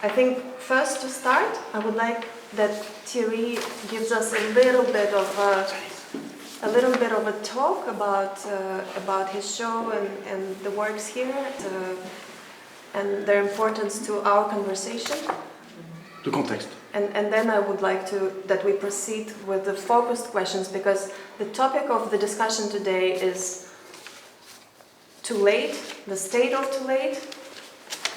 I think first to start, I would like that Thierry gives us a little bit of a talk about his show and the works here and their importance to our conversation. The context. And then I would like that we proceed with the focused questions, because the topic of the discussion today is too late, the state of too late.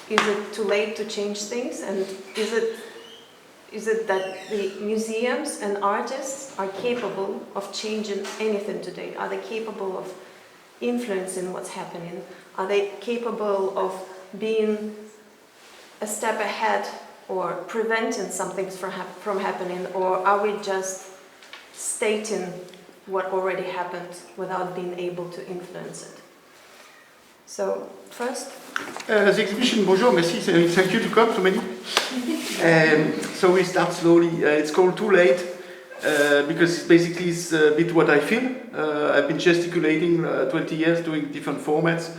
Is it too late to change things? And is it that the museums and artists are capable of changing anything today? Are they capable of influencing what's happening? Are they capable of being a step ahead or preventing something from happening? Or are we just stating what already happened without being able to influence it? So, first. The exhibition, bonjour, merci, thank you to come, so many. So we start slowly. It's called Too Late, because basically it's a bit what I feel. I've been gesticulating 20 years, doing different formats,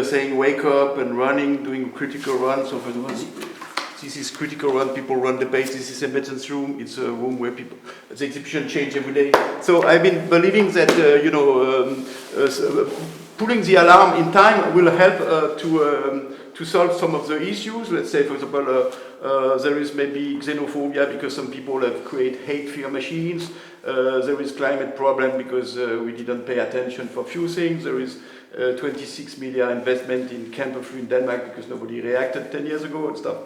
saying wake up and running, doing critical run. So for the ones, this is critical run, people run debates, this is a emergency room, it's a room where people, the exhibition change every day. So I've been believing that, pulling the alarm in time will help to solve some of the issues. Let's say, for example, there is maybe xenophobia because some people have created hate fear machines. There is climate problem because we didn't pay attention for a few things. There is 26 million investment in camper-free in Denmark because nobody reacted 10 years ago and stuff.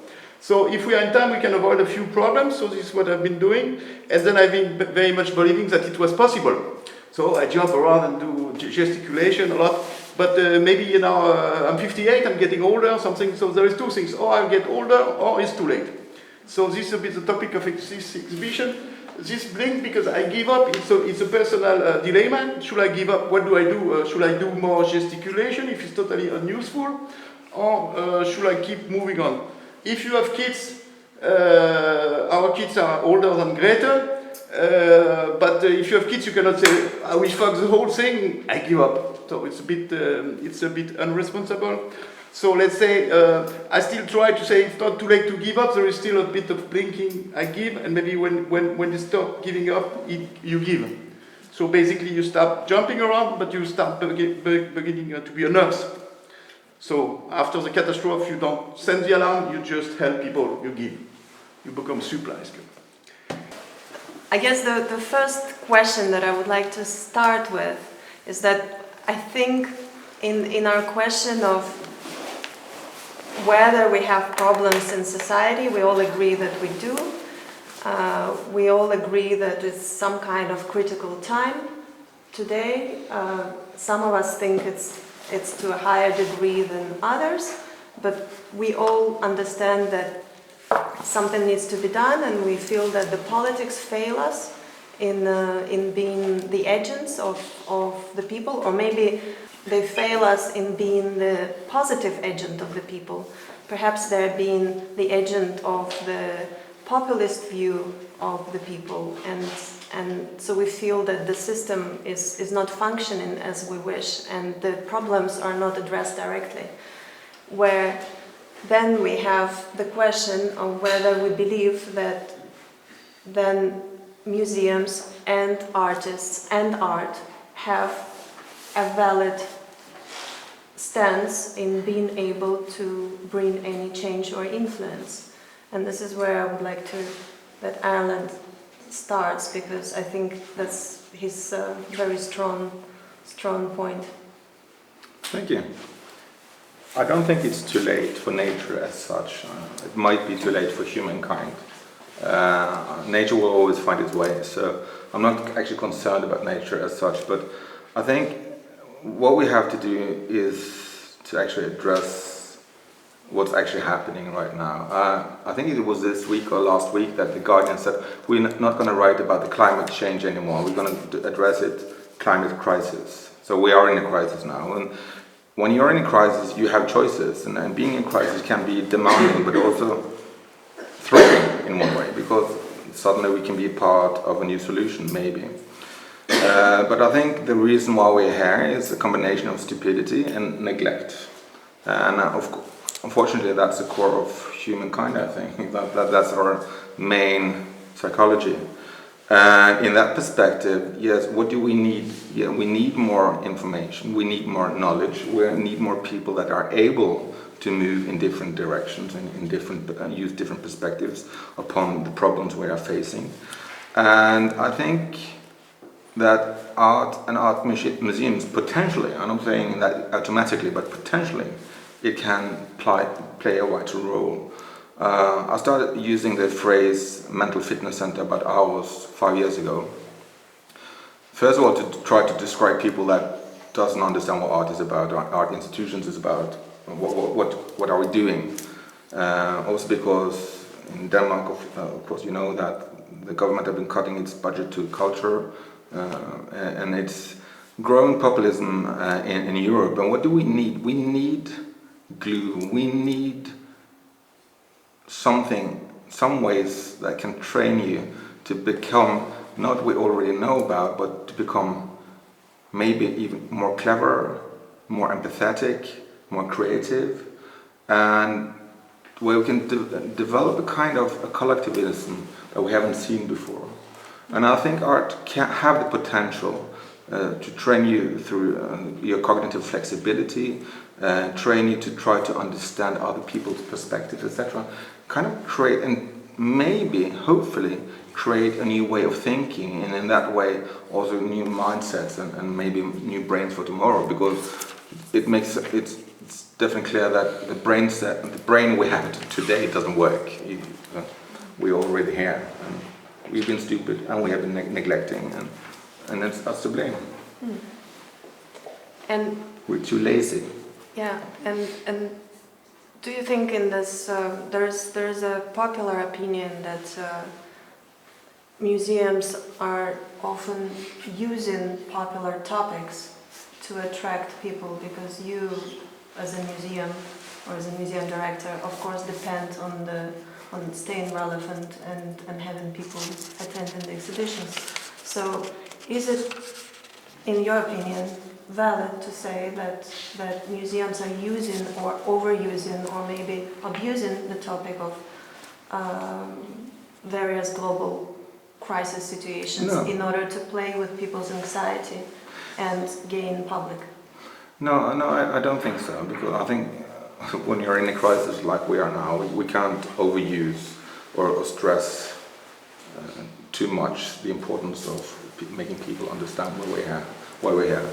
So if we are in time, we can avoid a few problems. So this is what I've been doing. And then I've been very much believing that it was possible. So I jump around and do gesticulation a lot. But maybe, I'm 58, I'm getting older, something. So there is two things. Or I'll get older, or it's too late. So this is a bit the topic of this exhibition. This blink, because I give up, it's a personal dilemma. Should I give up? What do I do? Should I do more gesticulation if it's totally unuseful? Or should I keep moving on? If you have kids, our kids are older than Greta. But if you have kids, you cannot say, I will fuck the whole thing, I give up. So it's a bit unresponsible. So let's say, I still try to say it's not too late to give up, there is still a bit of blinking I give, and maybe when you stop giving up, you give. So basically you stop jumping around, but you start beginning to be a nurse. So after the catastrophe, you don't send the alarm, you just help people, you give. You become supplies. I guess the first question that I would like to start with is that I think in our question of whether we have problems in society, we all agree that we do. We all agree that it's some kind of critical time today. Some of us think it's to a higher degree than others, but we all understand that something needs to be done, and we feel that the politics fail us in being the agents of the people, or maybe they fail us in being the positive agent of the people. Perhaps they're being the agent of the populist view of the people, and so we feel that the system is not functioning as we wish, and the problems are not addressed directly. Where then we have the question of whether we believe that then museums and artists and art have a valid stance in being able to bring any change or influence. And this is where I would like that Erlend starts, because I think that's his very strong point. Thank you. I don't think it's too late for nature as such. It might be too late for humankind. Nature will always find its way, so I'm not actually concerned about nature as such, but I think what we have to do is to actually address what's actually happening right now. I think it was this week or last week that the Guardian said we're not going to write about the climate change anymore, we're going to address it, climate crisis. So we are in a crisis now. And when you're in a crisis, you have choices, and being in crisis can be demanding, but also thrilling in one way, because suddenly we can be part of a new solution, maybe. But I think the reason why we're here is a combination of stupidity and neglect. And unfortunately, that's the core of humankind, I think. That's our main psychology. And in that perspective, yes, what do we need? Yeah, we need more information, we need more knowledge, we need more people that are able to move in different directions and in use different perspectives upon the problems we are facing. And I think that art and art museums potentially, I'm not saying that automatically, but potentially it can play a vital role. I started using the phrase mental fitness center about ARoS 5 years ago. First of all, to try to describe people that doesn't understand what art is about, or art institutions is about, what are we doing. Also because in Denmark, of course, you know that the government have been cutting its budget to culture, and it's growing populism in Europe. And what do we need? We need glue. We need some ways that can train you to become not what we already know about, but to become maybe even more clever, more empathetic, more creative, and where we can develop a kind of a collectivism that we haven't seen before. And I think art can have the potential to train you through your cognitive flexibility, train you to try to understand other people's perspectives, etc. Kind of create and maybe, hopefully, create a new way of thinking, and in that way also new mindsets and maybe new brains for tomorrow, because it's definitely clear that the brain we have today doesn't work. We're already here, and we've been stupid, and we have been neglecting, and it's us to blame. And we're too lazy. Yeah, and do you think in this there's a popular opinion that museums are often using popular topics to attract people, because you, as a museum or as a museum director, of course depend on staying relevant and having people attending the exhibitions. So is it, in your opinion, valid to say that museums are using or overusing or maybe abusing the topic of various global crisis situations in order to play with people's anxiety and gain public? No, I don't think so, because I think when you're in a crisis like we are now, we can't overuse or stress too much the importance of making people understand why we're here.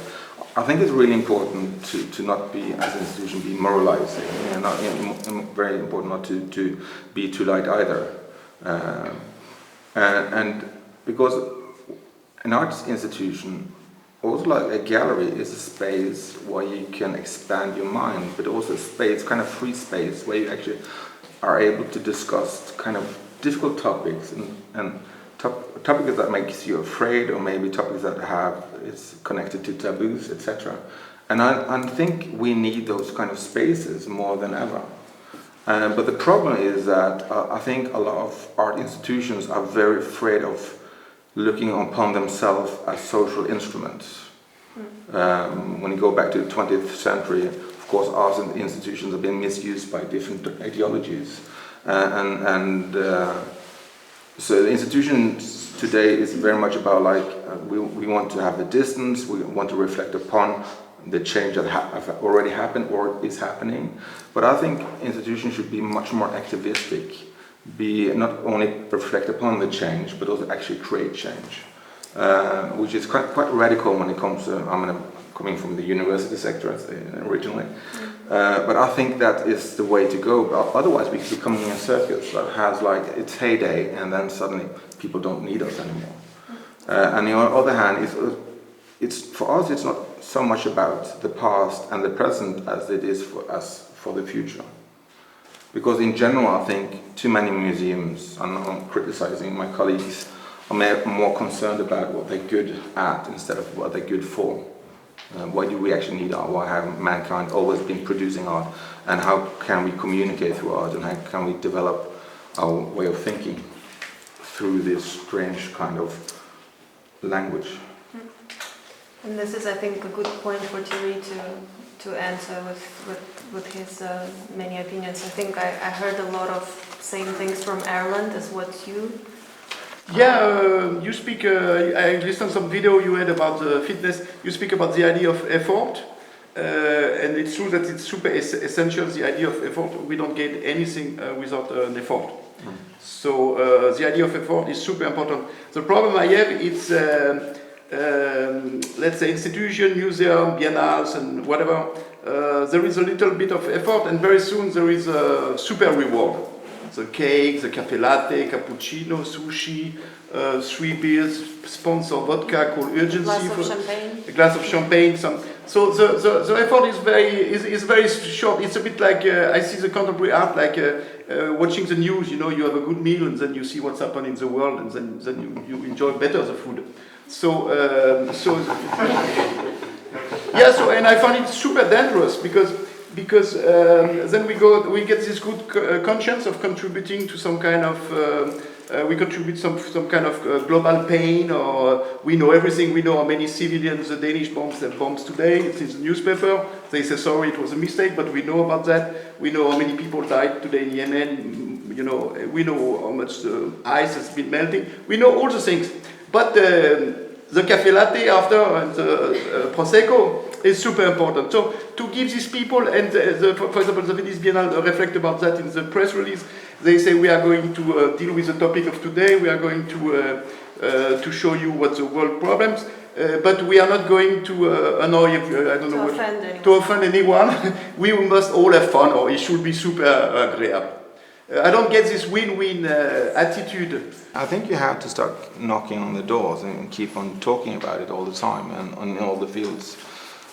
I think it's really important to not be, as an institution, be moralizing, and very important not to be too light either. And because an arts institution, also like a gallery, is a space where you can expand your mind, but also a space, kind of free space, where you actually are able to discuss kind of difficult topics and topics that makes you afraid, or maybe topics that is connected to taboos, etc. And I think we need those kind of spaces more than ever. But the problem is that I think a lot of art institutions are very afraid of looking upon themselves as social instruments. When you go back to the 20th century, of course, arts institutions have been misused by different ideologies. So the institutions today is very much about we want to have a distance, we want to reflect upon the change that have already happened or is happening. But I think institutions should be much more activistic, be not only reflect upon the change, but also actually create change, which is quite radical when it comes to, coming from the university sector originally. But I think that is the way to go. Otherwise, we could become a circus that has its heyday, and then suddenly people don't need us anymore. And on the other hand, it's for us, it's not so much about the past and the present as it is for us for the future. Because in general, I think too many museums, and I'm criticizing my colleagues, are more concerned about what they're good at instead of what they're good for. Why do we actually need art? Why have mankind always been producing art? And how can we communicate through art? And how can we develop our way of thinking through this strange kind of language? And this is, I think, a good point for Thierry to answer with his many opinions. I think I heard a lot of same things from Erlend as what you. Yeah, you speak. I listened to some video you had about fitness. You speak about the idea of effort, and it's true that it's super essential. The idea of effort. We don't get anything without an effort. So the idea of effort is super important. The problem I have is, let's say, institution, museum, biennales, and whatever. There is a little bit of effort, and very soon there is a super reward. The cake, the cafe latte, cappuccino, sushi, 3 beers, sponsor vodka called urgency. A glass of champagne. So the effort is very short. It's a bit like I see the contemporary art like watching the news. You know, you have a good meal and then you see what's happening in the world, and then you enjoy better the food. So yeah. So and I find it super dangerous because then we get this good conscience of contributing to some kind of we contribute some kind of global pain, or we know everything. We know how many civilians the Danish bombs have bombs today. It's in the newspaper. They say sorry, it was a mistake, but we know about that. We know how many people died today in Yemen. You know, we know how much the ice has been melting. We know all the things, but the cafe latte after and the prosecco is super important. So to give these people, and for example, the Venice Biennale reflect about that in the press release. They say we are going to deal with the topic of today. We are going to show you what the world problems, but we are not going to annoy. I don't know to offend anyone. We must all have fun, or it should be super agreeable. I don't get this win-win attitude. I think you have to start knocking on the doors and keep on talking about it all the time and on all the fields.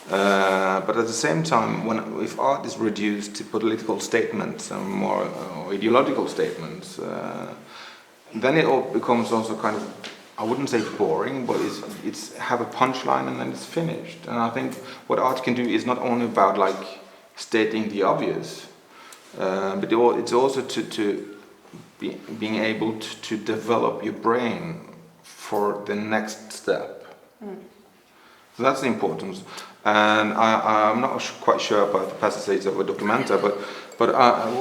But at the same time, if art is reduced to political statements and more ideological statements, then it all becomes also kind of, I wouldn't say boring, but it's have a punchline and then it's finished. And I think what art can do is not only about like stating the obvious, but it's also being able to develop your brain for the next step. So that's the importance. And I'm not quite sure about the passages of a documenta, but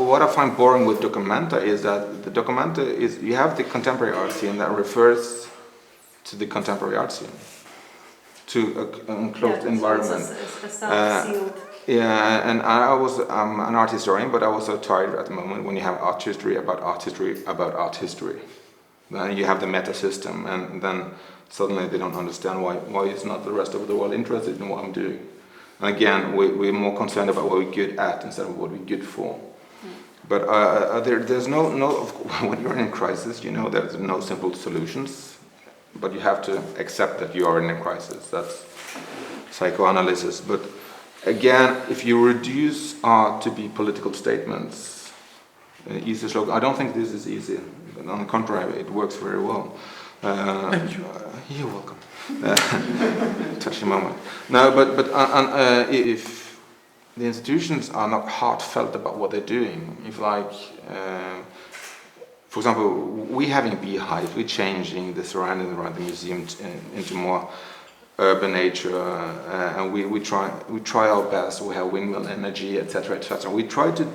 what I find boring with documenta is that the documenta is, you have the contemporary art scene that refers to the contemporary art scene, to an enclosed environment. Self-sealed. Yeah, and I'm an art historian, but I'm also tired at the moment when you have art history about art history about art history. Then you have the meta system, and then suddenly they don't understand why is not the rest of the world interested in what I'm doing. And again, we're more concerned about what we're good at instead of what we're good for. But there's no when you're in a crisis, you know there's no simple solutions, but you have to accept that you are in a crisis. That's psychoanalysis. But again, if you reduce art to be political statements, easy slogan. I don't think this is easy. But on the contrary, it works very well. Thank you. You're welcome. Touching moment. No, but if the institutions are not heartfelt about what they're doing, if like, for example, we're having beehives, we're changing the surroundings around the museum into more urban nature, and we try our best. We have windmill energy, etc., etc. We try to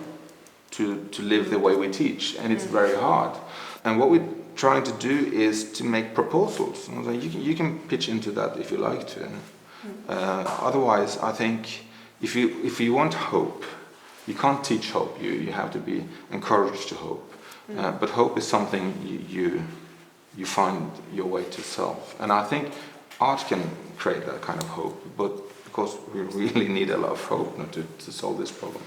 live the way we teach, and it's very hard. And what we're trying to do is to make proposals. You can pitch into that if you like to. Otherwise, I think if you want hope, you can't teach hope. You have to be encouraged to hope. But hope is something you find your way to self. And I think art can create that kind of hope, but because we really need a lot of hope to solve this problem.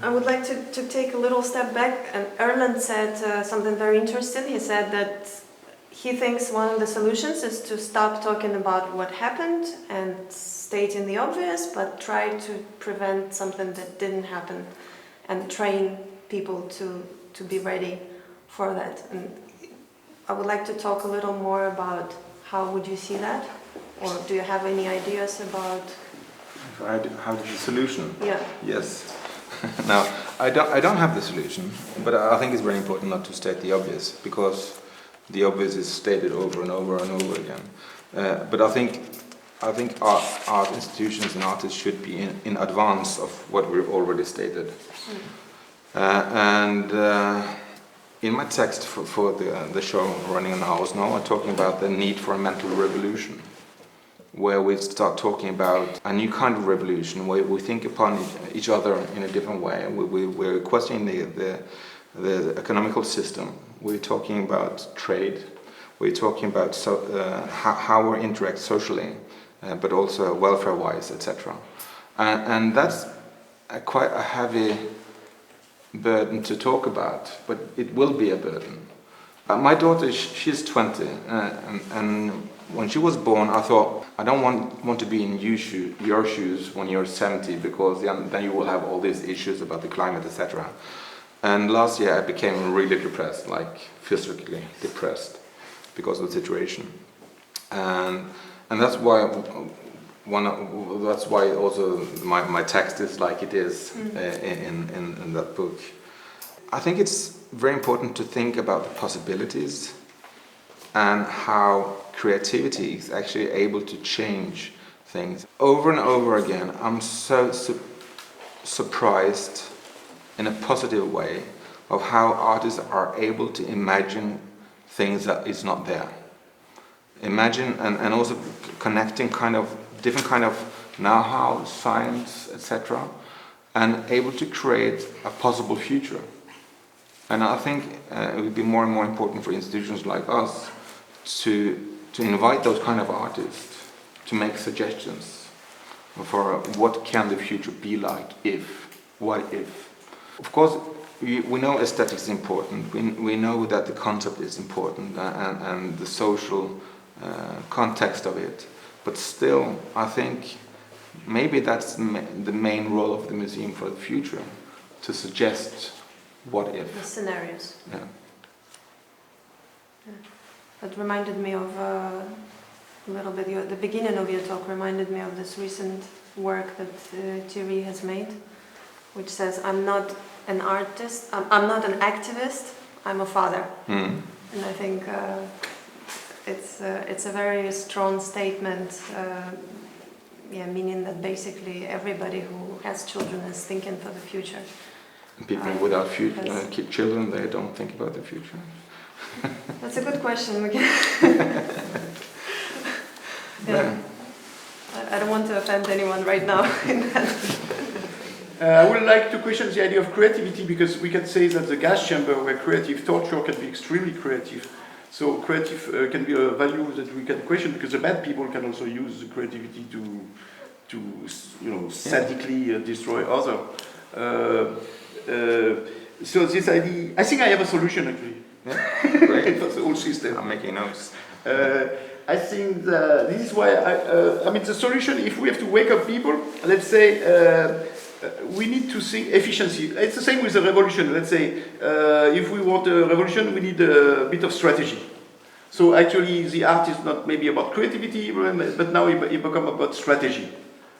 I would like to take a little step back, and Erlend said something very interesting. He said that he thinks one of the solutions is to stop talking about what happened and stating the obvious, but try to prevent something that didn't happen and train people to be ready for that. And I would like to talk a little more about how would you see that, or do you have any ideas about how the solution? Yeah. Yes. Now, I don't have the solution, but I think it's very important not to state the obvious, because the obvious is stated over and over and over again. But I think I think art institutions and artists should be in advance of what we've already stated. In my text for the show running on ARoS now, I'm talking about the need for a mental revolution, where we start talking about a new kind of revolution, where we think upon each other in a different way. We're questioning the economical system. We're talking about trade. We're talking about how we interact socially, but also welfare-wise, etc. And that's quite a heavy burden to talk about, but it will be a burden. My daughter, she's 20, and when she was born, I thought, I don't want to be in your shoes when you're 70, because then you will have all these issues about the climate, etc. And last year I became really depressed, like physically depressed, because of the situation. And that's why also my text is like it is in that book. I think it's very important to think about the possibilities and how creativity is actually able to change things. Over and over again, I'm so surprised in a positive way of how artists are able to imagine things that is not there. Imagine and also connecting different kind of know-how, science, etc., and able to create a possible future. And I think it would be more and more important for institutions like us to invite those kind of artists to make suggestions for what can the future be like what if. Of course, we know aesthetics is important. We know that the concept is important and the social context of it. But still, I think maybe that's the main role of the museum for the future, to suggest what if. The scenarios. Yeah. That reminded me of a little bit, the beginning of your talk reminded me of this recent work that Thierry has made, which says, I'm not an artist, I'm not an activist, I'm a father. And I think it's a very strong statement, meaning that basically everybody who has children is thinking for the future. People without children, they don't think about the future. That's a good question. I don't want to offend anyone right now in that. I would like to question the idea of creativity, because we can say that the gas chamber where creative torture can be extremely creative. So creative can be a value that we can question, because the bad people can also use the creativity to sadically destroy others. So this idea, I think I have a solution actually. Yeah, great. For the whole system. I'm making notes. I think this is why the solution, if we have to wake up people, let's say, we need to think efficiency. It's the same with the revolution. Let's say, if we want a revolution, we need a bit of strategy. So actually, the art is not maybe about creativity, but now it becomes about strategy.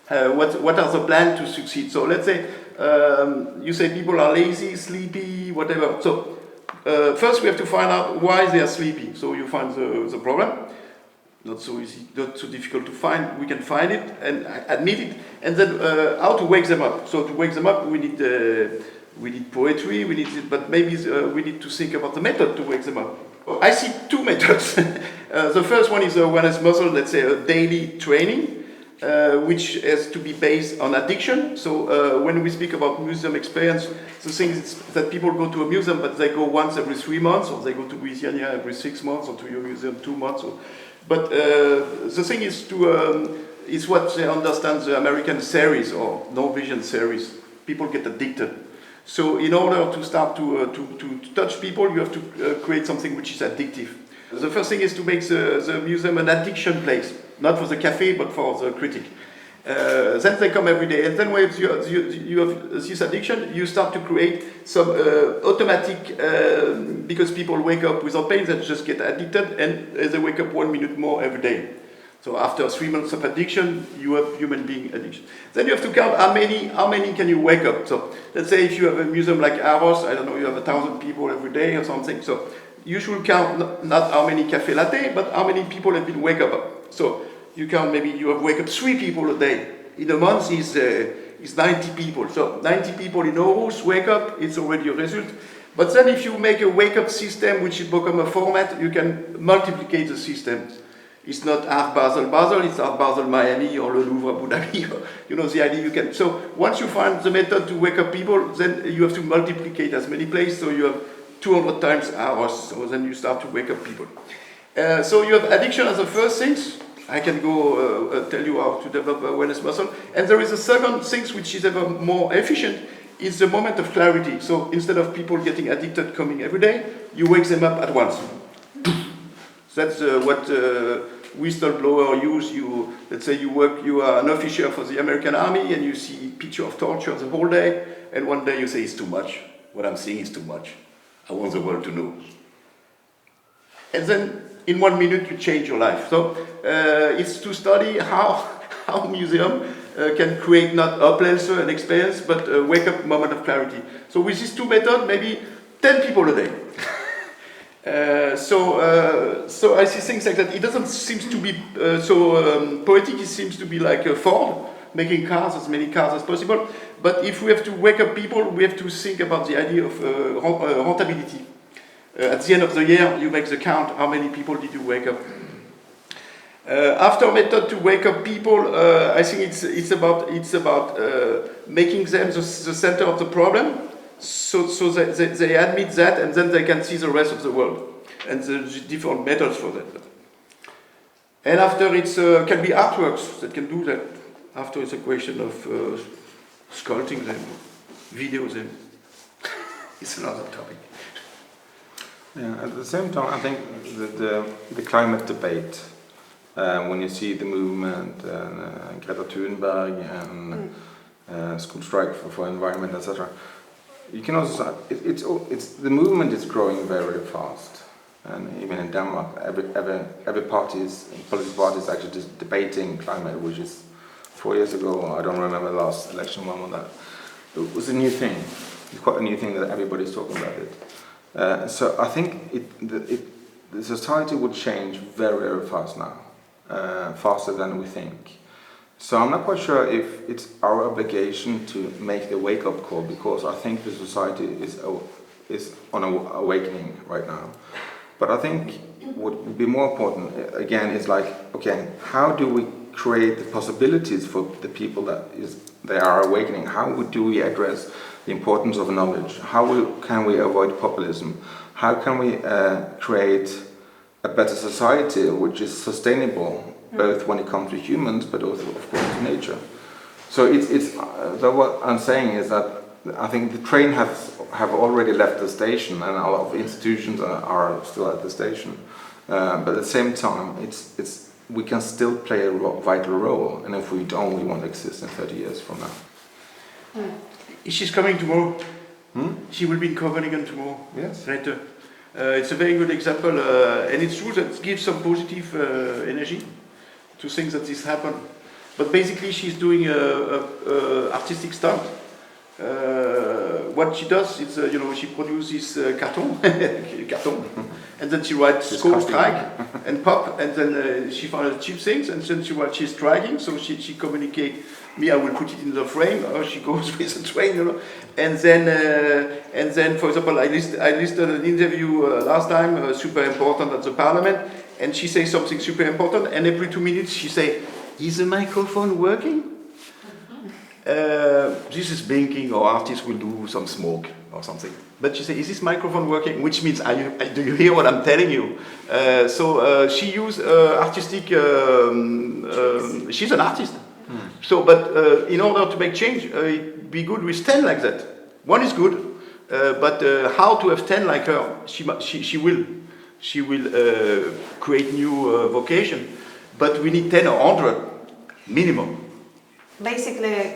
What are the plans to succeed? So let's say, you say people are lazy, sleepy, whatever. So first we have to find out why they are sleepy. So you find the problem. Not so easy, not so difficult to find. We can find it and admit it, and then how to wake them up. So to wake them up, we need poetry. We need it, but maybe we need to think about the method to wake them up. I see two methods. The first one is awareness muscle. Let's say a daily training, which has to be based on addiction. So when we speak about museum experience, the thing is that people go to a museum, but they go once every 3 months, or they go to Louisiana every 6 months, or to your museum 2 months. But the thing is is what they understand the American series or Norwegian series. People get addicted. So in order to start to touch people, you have to create something which is addictive. The first thing is to make the museum an addiction place, not for the cafe, but for the critic. Then they come every day, and then when you have this addiction, you start to create some automatic, because people wake up without pain, they just get addicted, and they wake up 1 minute more every day. So after 3 months of addiction, you have human being addiction. Then you have to count how many can you wake up. So let's say if you have a museum like ARoS, I don't know, you have 1,000 people every day or something. So you should count not how many cafe latte, but how many people have been wake up. So you count maybe you have wake up 3 people a day. In a month is 90 people. So 90 people in Aarhus wake up, it's already a result. But then if you make a wake up system which has become a format, you can multiply the system. It's not Art Basel, it's Art Basel Miami or Le Louvre Abu Dhabi. You know the idea you can. So once you find the method to wake up people, then you have to multiply as many places. So you have 200 times ARoS. So then you start to wake up people. So you have addiction as the first thing. I can go tell you how to develop awareness muscle. And there is a second thing which is ever more efficient, is the moment of clarity. So instead of people getting addicted coming every day, you wake them up at once. That's what whistleblower use. Let's say you are an officer for the American Army and you see picture of torture the whole day, and one day you say it's too much. What I'm seeing is too much. I want the world to know. And then in 1 minute you change your life. So it's to study how museum can create not a pleasure and experience, but a wake up moment of clarity. So with these 2 methods, maybe 10 people a day. So I see things like that. It doesn't seem to be so poetic. It seems to be like Ford making cars, as many cars as possible. But if we have to wake up people, we have to think about the idea of rentability. At the end of the year, you make the count. How many people did you wake up? After method to wake up people, I think it's about making them the center of the problem. So they admit that, and then they can see the rest of the world and the different methods for that. And after it can be artworks that can do that. After it's a question of sculpting them, video them. It's another topic. Yeah, at the same time, I think the climate debate, when you see the movement and Greta Thunberg and school strike for environment, etc. You can also it's the movement is growing very fast, and even in Denmark, every political party is actually just debating climate, which is 4 years ago. I don't remember the last election one on that. It was a new thing. It's quite a new thing that everybody's talking about it. So I think the society would change very fast now, faster than we think. So I'm not quite sure if it's our obligation to make the wake-up call, because I think the society is on an awakening right now. But I think what would be more important, again, is like, okay, how do we create the possibilities for the people they are awakening? How do we address the importance of knowledge? How can we avoid populism? How can we create a better society which is sustainable, both when it comes to humans, but also, of course, to nature? So so what I'm saying is that I think the train have already left the station, and a lot of institutions are still at the station. But at the same time, we can still play a vital role, and if we don't, we won't exist in 30 years from now. She's coming tomorrow. She will be in Copenhagen tomorrow. Yes. Later. It's a very good example, and it's true that it gives some positive energy to think that this happened. But basically, she's doing a artistic stunt. What she does is, she produces carton, and then she writes school strike and pop, and then she finds cheap things, and then she writes she's striking, so she communicates. Me, I will put it in the frame, or she goes with the train, and then, for example, I listed an interview last time, super important at the parliament, and she says something super important, and every 2 minutes she say, "Is the microphone working?" This is blinking, or artists will do some smoke or something. But she says, "Is this microphone working?" Which means, do you hear what I'm telling you? So she used artistic. She's an artist. So, but in order to make change, it'd be good with 10 like that. One is good, but how to have 10 like her? She will create new vocation, but we need 10 or 100 minimum. Basically,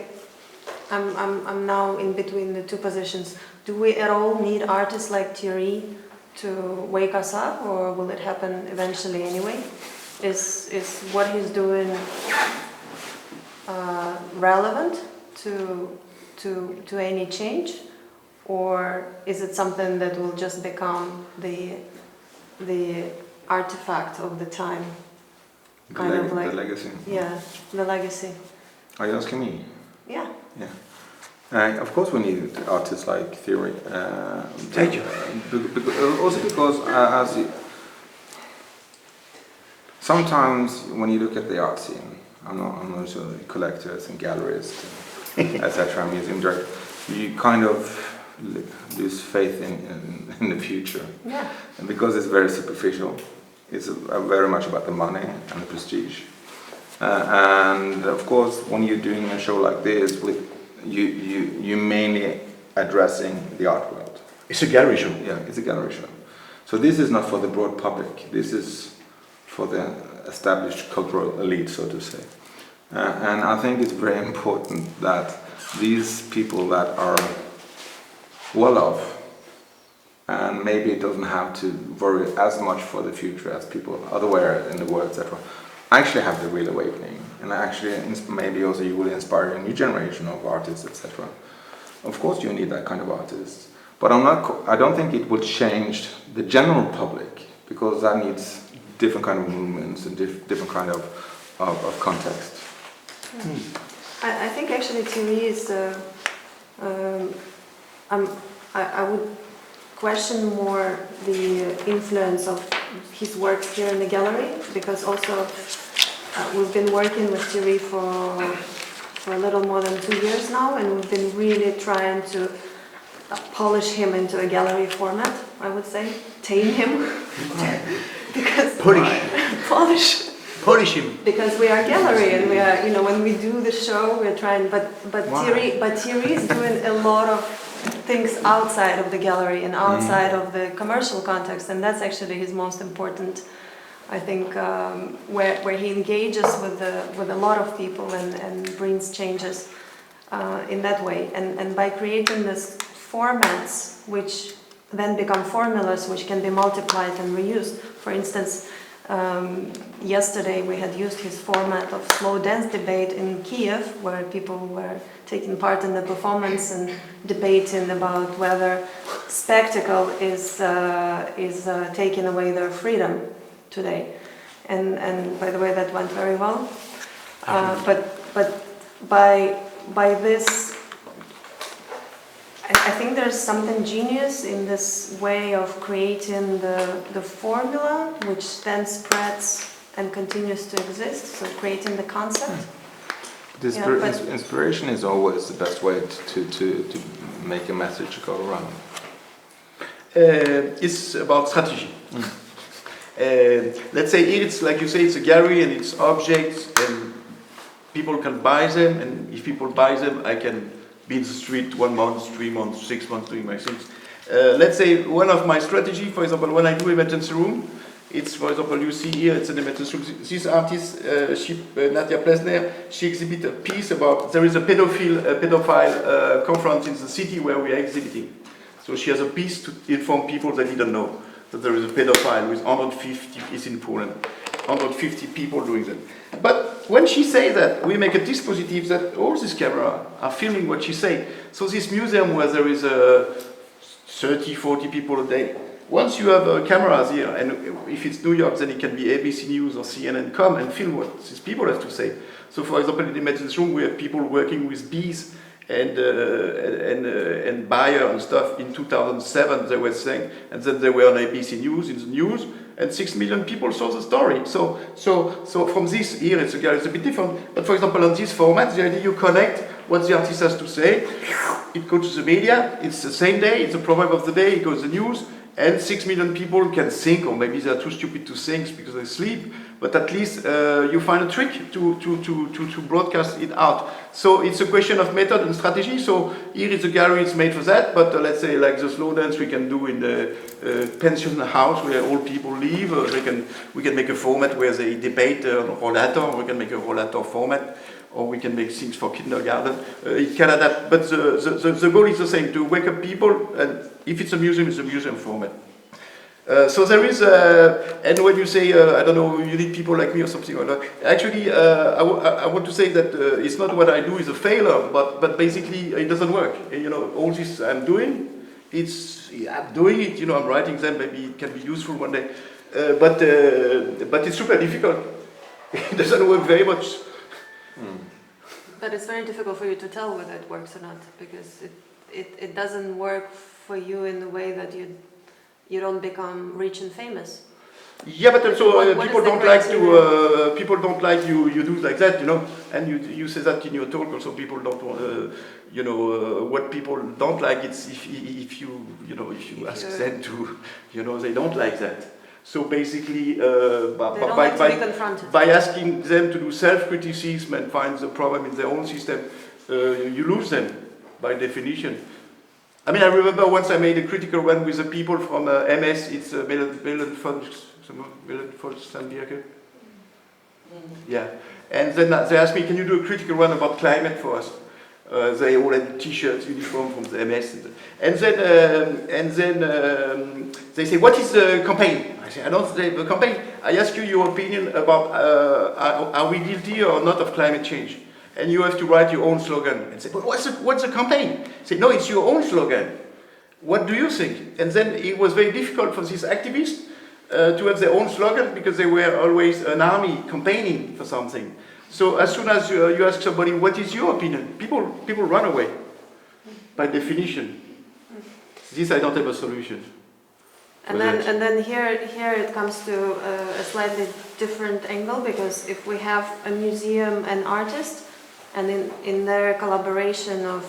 I'm now in between the two positions. Do we at all need artists like Thierry to wake us up, or will it happen eventually anyway? Is what he's doing relevant to any change, or is it something that will just become the artifact of the time? The legacy. Yeah, the legacy. Are you asking me? Yeah. Yeah. Of course, we need artists like Thierry. Thank you. Also because sometimes when you look at the art scene, I'm not sure collectors and galleries, etc., museum directors, you kind of lose faith in the future. Yeah. And because it's very superficial, it's very much about the money and the prestige. And of course, when you're doing a show like this, with you mainly addressing the art world. It's a gallery show. Yeah, it's a gallery show. So this is not for the broad public. This is for the established cultural elite, so to say. And I think it's very important that these people that are well off, and maybe it doesn't have to worry as much for the future as people otherwhere in the world, etc., actually have the real awakening, and actually maybe also you will inspire a new generation of artists, etc. Of course you need that kind of artists, but I don't think it will change the general public, because that needs different kind of movements and different kind of context. I think actually Thierry is I would question more the influence of his works here in the gallery, because also we've been working with Thierry for a little more than 2 years now, and we've been really trying to polish him into a gallery format, I would say, tame him. Because polish him. Because we are gallery, and we are, when we do the show, we're trying. But Thierry is doing a lot of things outside of the gallery and outside of the commercial context, and that's actually his most important. I think where he engages with a lot of people and brings changes in that way, and by creating these formats which then become formulas which can be multiplied and reused. For instance, yesterday we had used his format of slow dance debate in Kiev, where people were taking part in the performance and debating about whether spectacle is taking away their freedom today. And by the way, that went very well. But by this, I think there's something genius in this way of creating the formula, which then spreads and continues to exist. So creating the concept. Inspiration is always the best way to make a message go around. It's about strategy. Let's say it's like you say, it's a gallery and it's objects, and people can buy them, and if people buy them, I can be in the street 1 month, 3 months, 6 months doing my things. Let's say one of my strategy, for example, when I do emergency room, it's, for example, you see here, it's an emergency room. This artist, Nadia Plesner, she exhibited a piece about, there is a pedophile conference in the city where we are exhibiting. So she has a piece to inform people that didn't know that there is a pedophile with 150, is in Poland, 150 people doing that. But when she says that, we make a dispositif that all these cameras are filming what she says. So this museum where there is 30, 40 people a day, once you have cameras here, and if it's New York, then it can be ABC News or CNN, come and film what these people have to say. So for example, in the emergency room, we have people working with bees and Bayer and stuff. In 2007, they were saying, and then they were on ABC News, in the news, and 6 million people saw the story. So from this here, it's a bit different. But for example, on this format, the idea you connect what the artist has to say, it goes to the media, it's the same day, it's the proverb of the day, it goes to the news, and 6 million people can think, or maybe they're too stupid to think because they sleep, but at least you find a trick to broadcast it out. So it's a question of method and strategy. So here is a gallery, it's made for that, but let's say like the slow dance we can do in the pension house where all people live, we can make a format where they debate on rollator, we can make a rollator format, or we can make things for kindergarten. It can adapt, but the goal is the same, to wake up people, and if it's a museum format. So there is, and when you say, I don't know, you need people like me or something like that, actually, I want to say that it's not what I do is a failure, but basically it doesn't work. All this I'm doing, I'm doing it, I'm writing them, maybe it can be useful one day, but it's super difficult. It doesn't work very much. But it's very difficult for you to tell whether it works or not, because it doesn't work for you in the way that you don't become rich and famous. Yeah, but also What people is the don't like criteria? to people don't like you do like that, you know. And you say that in your talk. Also, people don't want, you know, what people don't like. It's if you ask them to, you know, they don't like that. So basically, by asking them to do self-criticism and find the problem in their own system, you lose them by definition. I mean, I remember once I made a critical one with the people from MS. It's Volksambirke. Yeah, and then they asked me, "Can you do a critical one about climate for us?" They all had T-shirts, uniform from the MS, and then they say, "What is the campaign?" I say, "I don't say the campaign. I ask you your opinion about are we guilty or not of climate change, and you have to write your own slogan." And say, "But what's the campaign?" I say, "No, it's your own slogan. What do you think?" And then it was very difficult for these activists to have their own slogan because they were always an army campaigning for something. So as soon as you ask somebody, "What is your opinion?" people run away, by definition. This I don't have a solution. And then here it comes to a slightly different angle, because if we have a museum and artist, and in their collaboration of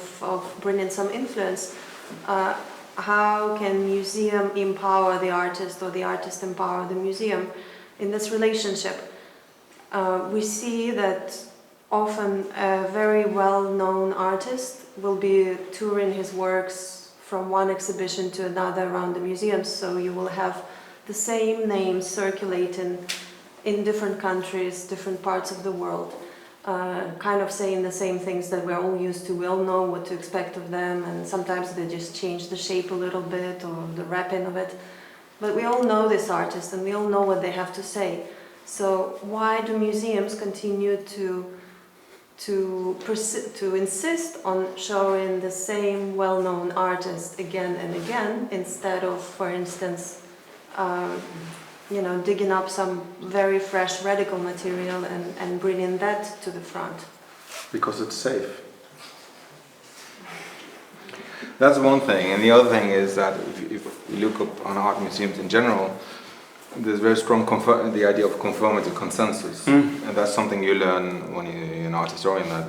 bringing some influence, how can museum empower the artist or the artist empower the museum in this relationship? We see that often a very well-known artist will be touring his works from one exhibition to another around the museums, so you will have the same names circulating in different countries, different parts of the world, kind of saying the same things that we're all used to. We all know what to expect of them, and sometimes they just change the shape a little bit or the wrapping of it. But we all know this artist and we all know what they have to say. So why do museums continue to insist on showing the same well-known artist again and again, instead of, for instance, digging up some very fresh radical material and bringing that to the front? Because it's safe. That's one thing, and the other thing is that if you look up on art museums in general, there's very strong the idea of conformity, consensus, and that's something you learn when you're an art historian. That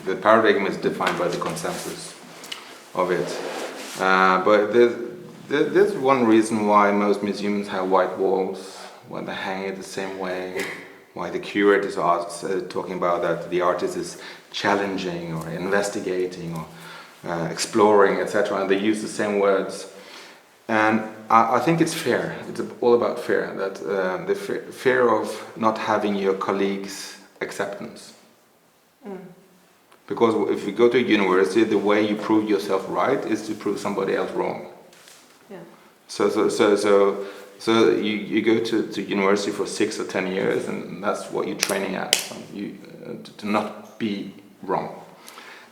the paradigm is defined by the consensus of it. But there's one reason why most museums have white walls, why they hang it the same way, why the curators are talking about that the artist is challenging or investigating or exploring, etc. And they use the same words. And I think it's fair. It's all about fair. That the fear of not having your colleagues' acceptance. Because if you go to a university, the way you prove yourself right is to prove somebody else wrong. Yeah. So you go to university for 6 or 10 years, and that's what you're training at. To not be wrong.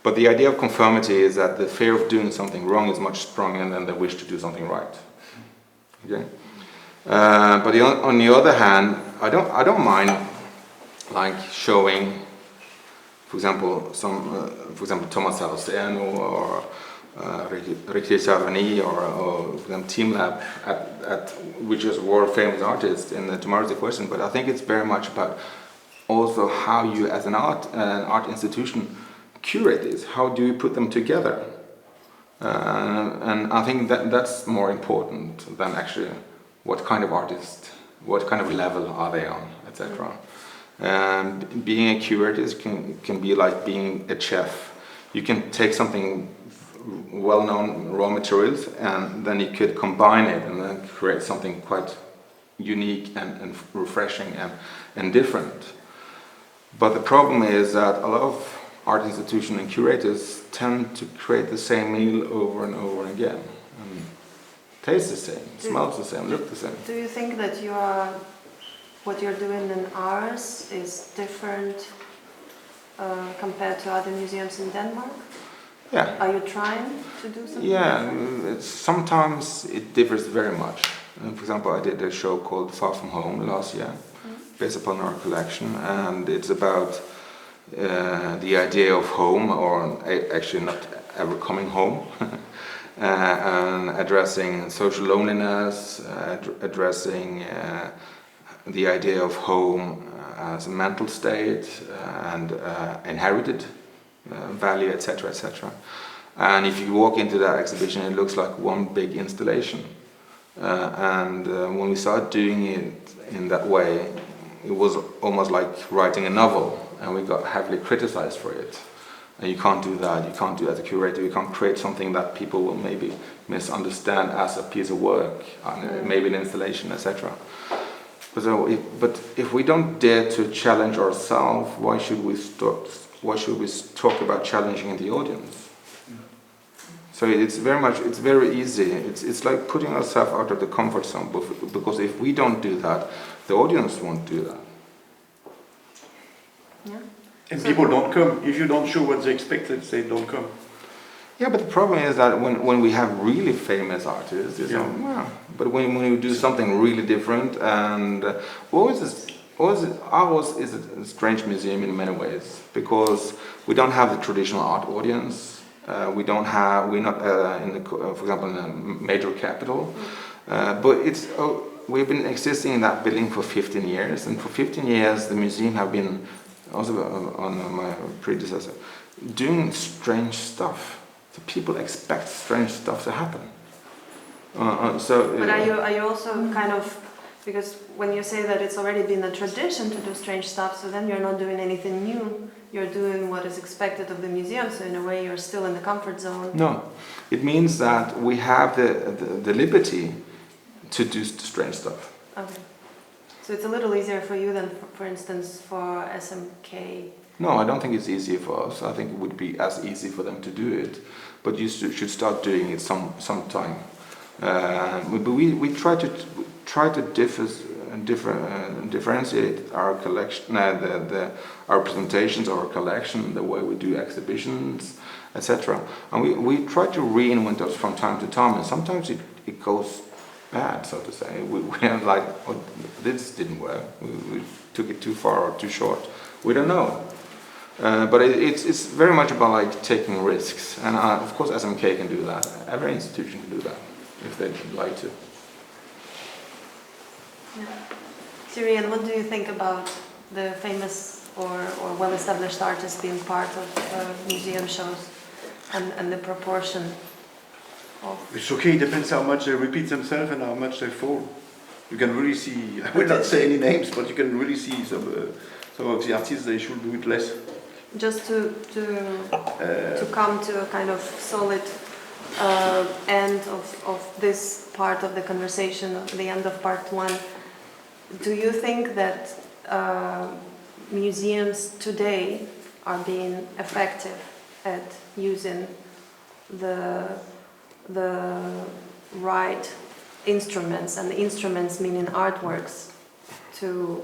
But the idea of conformity is that the fear of doing something wrong is much stronger than the wish to do something right. Okay. But on the other hand, I don't mind like showing, for example, Thomas Sabsay or Ricky Savani or Team Lab at which is world famous artists in the Tomorrow's the Question. But I think it's very much about also how you, as an art institution, curate this. How do you put them together? And I think that's more important than actually what kind of artist, what kind of level are they on, etc. Being a curator can be like being a chef. You can take something well-known raw materials and then you could combine it and then create something quite unique and refreshing and different. But the problem is that a lot of art institutions and curators tend to create the same meal over and over again. Tastes the same, smells the same, looks the same. Do you think that what you're doing in ARoS is different compared to other museums in Denmark? Yeah. Are you trying to do something different? Sometimes it differs very much. For example, I did a show called Far From Home last year, based upon our collection, and it's about the idea of home, or actually not ever coming home, and addressing social loneliness, addressing the idea of home as a mental state and inherited value, etc., etc. And if you walk into that exhibition, it looks like one big installation. And when we started doing it in that way, it was almost like writing a novel, and we got heavily criticized for it. And you can't do that, you can't do as a curator, you can't create something that people will maybe misunderstand as a piece of work, maybe an installation, etc. But if we don't dare to challenge ourselves, why should we talk about challenging the audience? So it's very easy. It's like putting ourselves out of the comfort zone, because if we don't do that, the audience won't do that. Yeah. And people don't come. If you don't show what they expect, they don't come. Yeah, but the problem is that when we have really famous artists, but when you do something really different, and ARoS is a strange museum in many ways, because we don't have the traditional art audience. We're not for example, in a major capital, but we've been existing in that building for 15 years, and for 15 years the museum have been, also on my predecessor, doing strange stuff. So people expect strange stuff to happen. But are you also kind of, because when you say that it's already been a tradition to do strange stuff, so then you're not doing anything new. You're doing what is expected of the museum, so in a way you're still in the comfort zone. No, it means that we have the liberty to do strange stuff. Okay. So it's a little easier for you than, for instance, for SMK? No, I don't think it's easier for us. I think it would be as easy for them to do it, but you should start doing it sometime. But we try to differentiate our collection, our presentations, our collection, the way we do exhibitions, etc. And we try to reinvent us from time to time, and sometimes it goes bad, so to say. We are like, oh, this didn't work. We took it too far or too short. We don't know. But it's very much about like taking risks, and of course SMK can do that. Every institution can do that if they'd like to. Yeah. Thierry, and what do you think about the famous or well-established artists being part of museum shows and the proportion of... It's okay, it depends how much they repeat themselves and how much they fall. You can really see, I will not say any names, but you can really see some of the artists, they should do it less. Just to come to a kind of solid end of this part of the conversation, the end of part one, do you think that museums today are being effective at using the right instruments, and instruments meaning artworks, to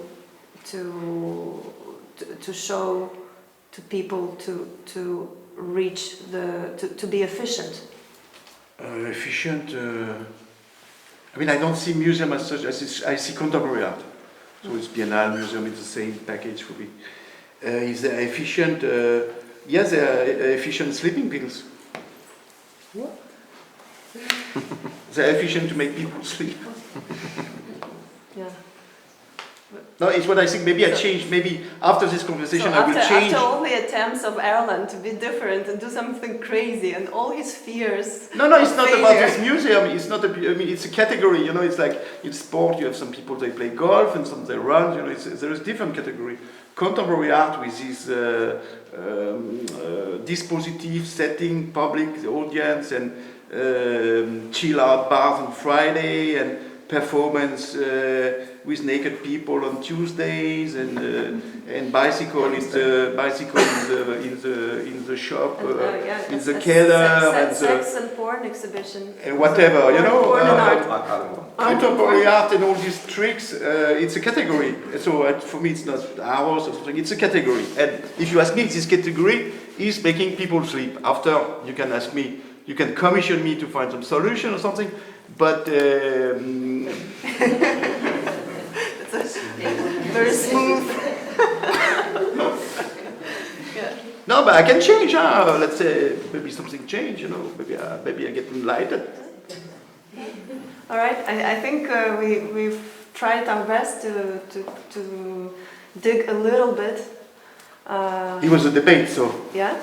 show to people to reach to be efficient? Efficient. I mean, I don't see museum as such. I see contemporary art. So it's Biennale Museum. It's the same package for me. Is there efficient? Yes, there are efficient sleeping pills. What? They're efficient to make people sleep. Yeah. No, it's what I think. Maybe I change. Maybe after this conversation, I will change. After all the attempts of Erlend to be different and do something crazy, and all his fears. No, it's not about this museum. It's not. I mean, it's a category. You know, it's like in sport. You have some people they play golf and some they run. You know, there is different category. Contemporary art with this dispositive setting, public audience, and chill out bars on Friday, and performance with naked people on Tuesdays, and bicycle in the shop, in the keller, sex and porn exhibition, and whatever, you know. Porn and art. Contemporary art and all these tricks, it's a category. So for me, it's not ARoS or something. It's a category. And if you ask me, this category is making people sleep. After, you can ask me, you can commission me to find some solution or something. But very smooth. Yeah. No, but I can change. Let's say maybe something change. You know, maybe I get enlightened. All right. I think we've tried our best to dig a little bit. It was a debate, so. Yeah.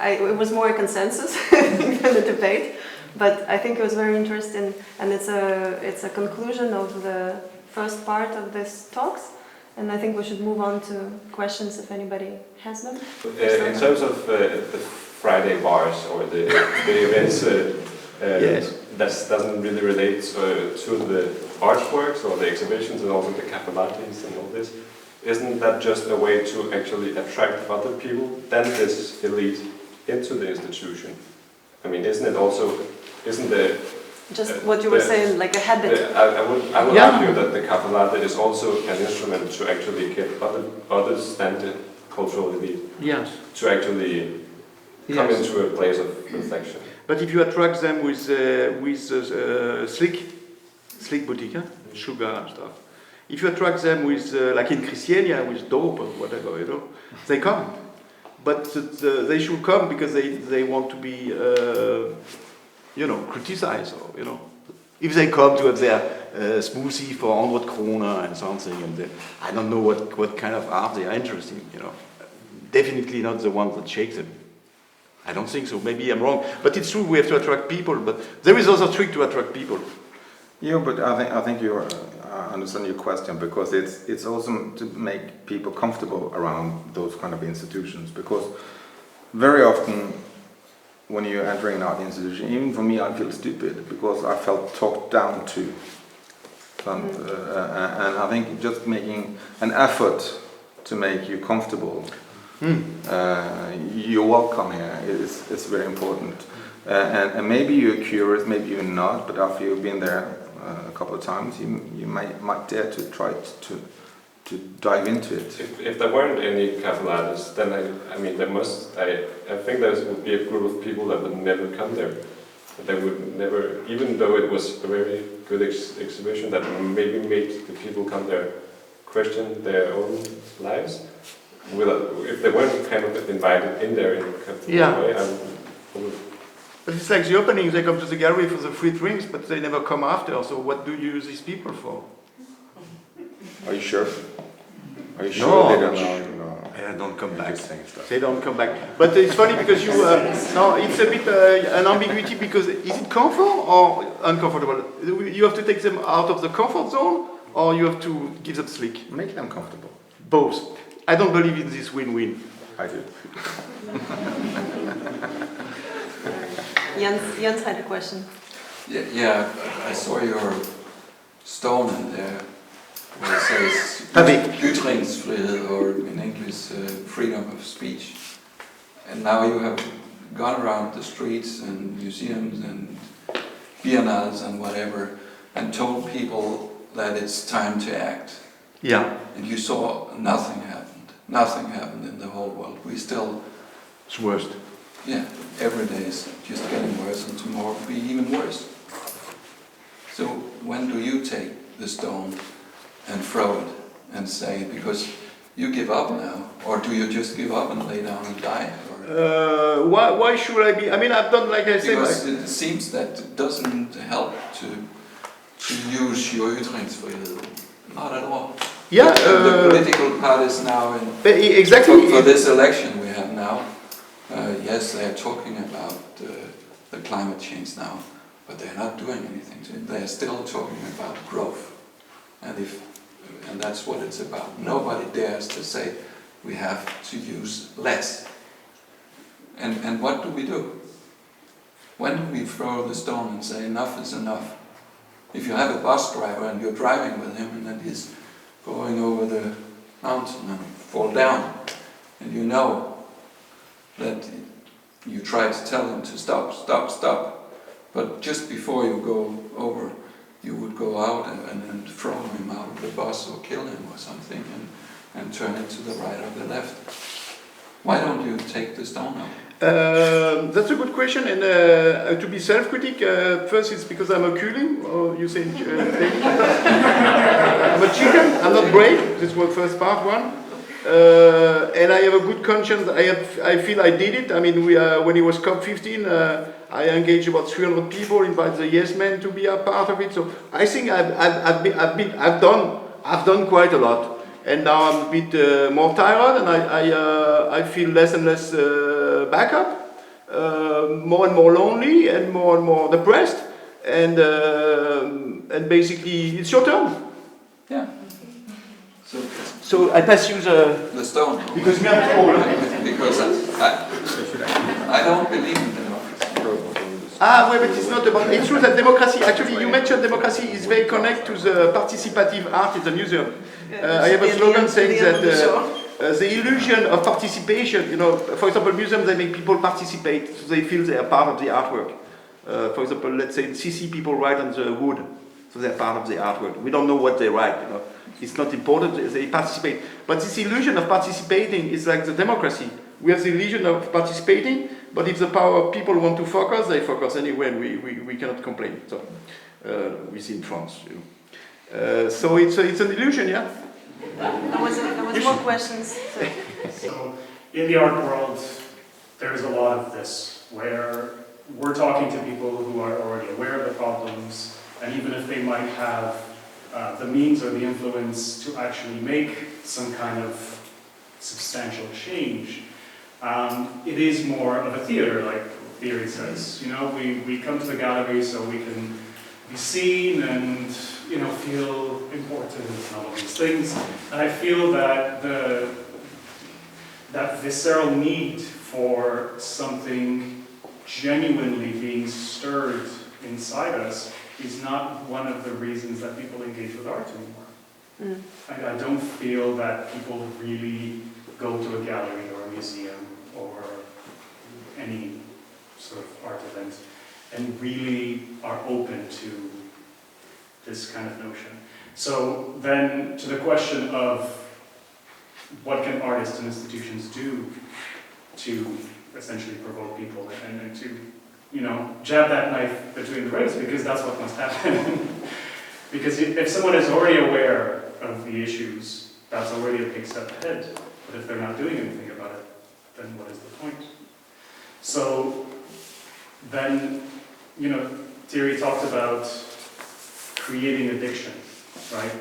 It was more a consensus than a debate, but I think it was very interesting, and it's a conclusion of the first part of this talks, and I think we should move on to questions if anybody has them. In terms of the Friday bars or the events, Yes. that doesn't really relate to the artworks or the exhibitions and also the capillarities and all this. Isn't that just a way to actually attract other people than this elite into the institution? I mean, isn't the Just what you were saying, like a habit. I would argue that the capillate is also an instrument to actually get others than the cultural elite Yes. to actually come into a place of reflection. But if you attract them with slick boutique, sugar and stuff. If you attract them with, like in Christiania, with dope or whatever, you know, they come. But they should come because they want to be, you know, criticized, or, you know. If they come to have their smoothie for 100 kroner and something, and I don't know what kind of art they are interested in, you know. Definitely not the ones that shake them. I don't think so. Maybe I'm wrong. But it's true, we have to attract people. But there is also a trick to attract people. Yeah, but I think I understand your question, because it's also to make people comfortable around those kind of institutions, because very often when you're entering an art institution, even for me, I feel stupid because I felt talked down to. And I think just making an effort to make you comfortable, you're welcome here, it's very important. And maybe you're curious, maybe you're not, but after you've been there a couple of times, you might dare to try to dive into it. If there weren't any capillates, then I mean there must, I think there would be a group of people that would never come there. They would never, even though it was a very good exhibition that maybe made the people come there question their own lives. If they weren't kind of invited in there in a way, I would. But it's like the opening, they come to the gallery for the free drinks, but they never come after, so what do you use these people for? Are you sure? Are you sure they don't know? They don't come back. Just saying stuff. They don't come back. But it's funny because you, no, it's a bit an ambiguity, because is it comfort or uncomfortable? You have to take them out of the comfort zone, or you have to give them slick? Make them comfortable. Both. I don't believe in this win-win. I do. Jens had a question. Yeah, I saw your stone in there where it says ytringsfrihed, or in English freedom of speech. And now you have gone around the streets and museums and biennales and whatever and told people that it's time to act. Yeah. And you saw nothing happened. Nothing happened in the whole world. We still... It's worst. Yeah, every day is just getting worse, and tomorrow will be even worse. So when do you take the stone and throw it and say, because you give up now, or do you just give up and lay down and die? Or Why should I be? I mean, I've done, like I said. Because it seems that it doesn't help to use your ytringsfrihed. Not at all. Yeah. The political parties now exactly for this election we have now. Yes, they are talking about the climate change now, but they're not doing anything to it. They're still talking about growth, and that's what it's about. Nobody dares to say we have to use less. And what do we do? When do we throw the stone and say enough is enough? If you have a bus driver and you're driving with him and then he's going over the mountain and fall down, and you know that you try to tell him to stop, stop, stop, but just before you go over, you would go out and throw him out of the bus or kill him or something and turn it to the right or the left. Why don't you take the stone up? That's a good question, and to be self-critic, first it's because I'm a culing, or you say I'm a chicken, I'm not brave, this was first part one. And I have a good conscience, I feel I did it. I mean, when it was COP15, I engaged about 300 people, invited the Yes Men to be a part of it, so I think I've done quite a lot. And now I'm a bit more tired, and I feel less and less backup, more and more lonely, and more depressed, and basically it's your turn. Yeah. So I pass you the stone. because we are old. Because I don't believe in democracy. Well, but it's not about. It's true that democracy. Actually, you mentioned democracy is very connected to the participative art in the museum. I have a slogan saying that the illusion of participation. You know, for example, museums they make people participate, so they feel they are part of the artwork. For example, let's say CC people write on the wood, so they're part of the artwork. We don't know what they write. You know, it's not important. They participate, but this illusion of participating is like the democracy. We have the illusion of participating, but if the power of people want to focus, they focus anyway, and we cannot complain. So we see in France, you know. So it's an illusion, yeah. There was more questions. So in the art world, there's a lot of this, where we're talking to people who are already aware of the problems, and even if they might have the means or the influence to actually make some kind of substantial change, it is more of a theater, like Thierry says. You know, we come to the gallery so we can be seen and, you know, feel important and all of these things. And I feel that that visceral need for something genuinely being stirred inside us is not one of the reasons that people engage with art anymore. I don't feel that people really go to a gallery or a museum or any sort of art event and really are open to this kind of notion. So then to the question of what can artists and institutions do to essentially provoke people and to, you know, jab that knife between the ribs, because that's what must happen. Because if someone is already aware of the issues, that's already a big step ahead. But if they're not doing anything about it, then what is the point? So then, you know, Thierry talked about creating addiction, right?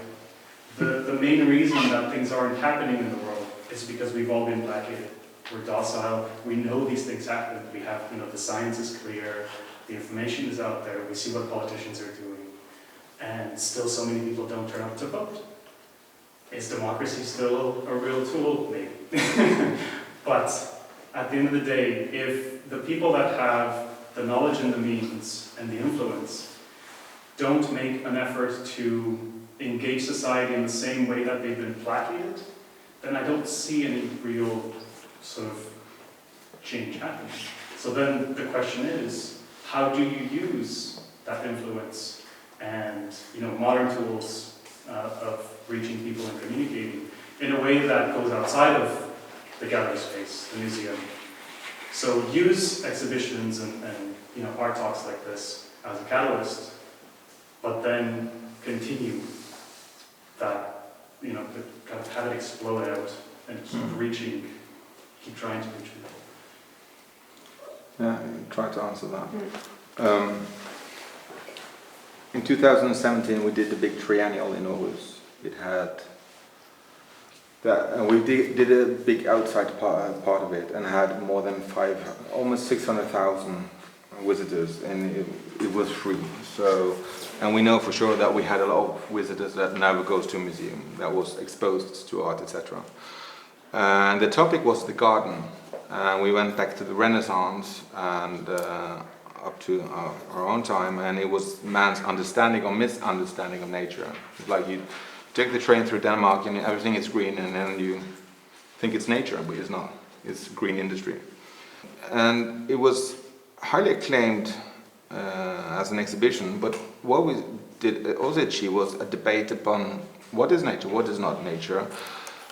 The main reason that things aren't happening in the world is because we've all been placated. We're docile, we know these things happen, we have, you know, the science is clear, the information is out there, we see what politicians are doing, and still so many people don't turn up to vote. Is democracy still a real tool? Maybe. But at the end of the day, if the people that have the knowledge and the means and the influence don't make an effort to engage society in the same way that they've been placated, then I don't see any real sort of change happening. So then the question is, how do you use that influence and, you know, modern tools of reaching people and communicating in a way that goes outside of the gallery space, the museum? So use exhibitions and you know, art talks like this as a catalyst, but then continue that, you know, kind of have it explode out and keep reaching, keep trying to reach people. Yeah, try to answer that. In 2017 we did the big triennial in Aarhus. It had that, and we did a big outside part of it, and had more than almost 600,000 visitors, and it was free. So, and we know for sure that we had a lot of visitors that never goes to a museum, that was exposed to art, etc. And the topic was the garden. And we went back to the Renaissance and up to our own time, and it was man's understanding or misunderstanding of nature. It's like you take the train through Denmark and everything is green, and then you think it's nature, but it's not. It's green industry. And it was highly acclaimed as an exhibition, but what we did also achieve was a debate upon what is nature, what is not nature.